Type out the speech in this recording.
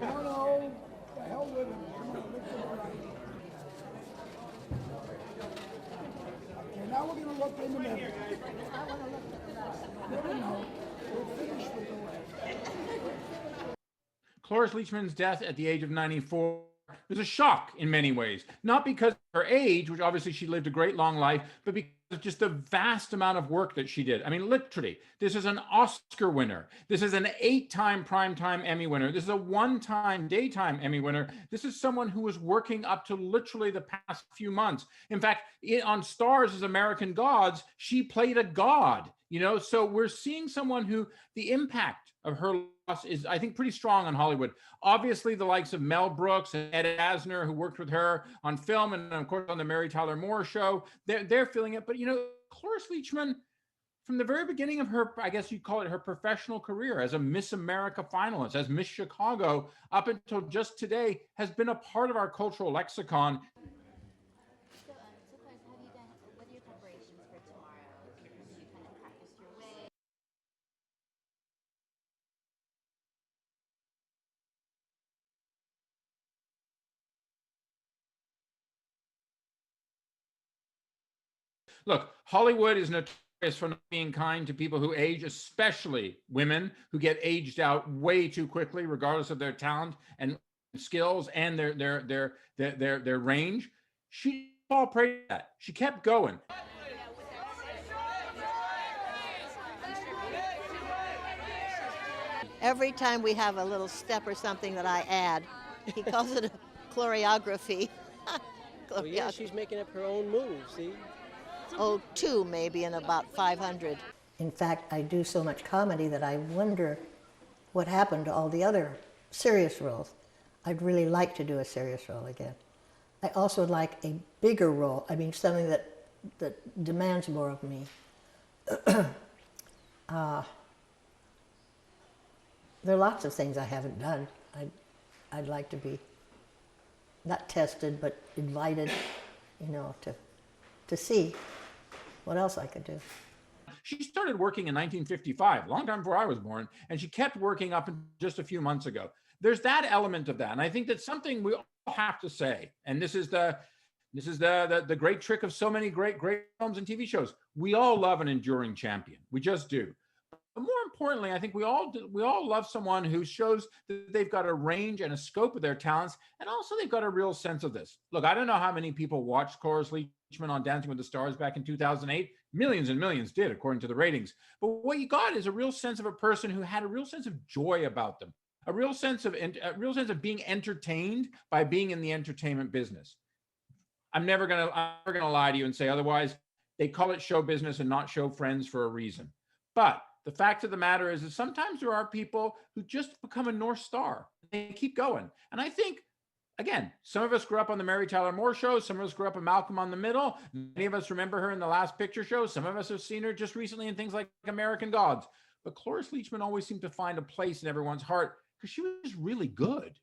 No, no, the hell with him. Come on, look to the right. Okay, now we're going to look in the middle. I want to look at the right. No, no, we're finished with the left. Cloris Leachman's death at the age of 94 was a shock in many ways, not because of her age, which obviously she lived a great long life, but because of just the vast amount of work that she did. I mean, literally, this is an Oscar winner. This is an 8-time primetime Emmy winner. This is a 1-time daytime Emmy winner. This is someone who was working up to literally the past few months. In fact, on Stars as American Gods, she played a god, you know? So we're seeing someone who the impact of her loss is, I think, pretty strong on Hollywood. Obviously, the likes of Mel Brooks and Ed Asner, who worked with her on film and, of course, on the Mary Tyler Moore Show, they're feeling it. But, you know, Cloris Leachman, from the very beginning of her, I guess you'd call it her professional career as a Miss America finalist, as Miss Chicago, up until just today, has been a part of our cultural lexicon. So, Cloris, have you done, what are your preparations for tomorrow? Have you kind of practiced your way? Look, Hollywood is notorious for not being kind to people who age, especially women who get aged out way too quickly, regardless of their talent and skills and their range. She all prey to that. She kept going. Every time we have a little step or something that I add, he calls it a choreography. Well, yeah, she's making up her own moves, see? Oh, 2 maybe in about 500. In fact, I do so much comedy that I wonder what happened to all the other serious roles. I'd really like to do a serious role again. I also would like a bigger role, I mean something that demands more of me. There are lots of things I haven't done. I'd like to be not tested, but invited, you know, to see what else I could do. She started working in 1955, a long time before I was born, and she kept working up until just a few months ago. There's that element of that, and I think that's something we all have to say. And this is the great trick of so many great films and TV shows. We all love an enduring champion. We just do. But more importantly, I think we all love someone who shows that they've got a range and a scope of their talents, and also they've got a real sense of this. Look, I don't know how many people watched Cloris Leachman on Dancing with the Stars back in 2008. Millions and millions did, according to the ratings. But what you got is a real sense of a person who had a real sense of joy about them, a real sense of being entertained by being in the entertainment business. I'm never gonna lie to you and say otherwise. They call it show business and not show friends for a reason. But the fact of the matter is that sometimes there are people who just become a North Star. They keep going. And I think, again, some of us grew up on the Mary Tyler Moore Show. Some of us grew up in Malcolm on the Middle. Many of us remember her in The Last Picture Show. Some of us have seen her just recently in things like American Gods. But Cloris Leachman always seemed to find a place in everyone's heart because she was really good.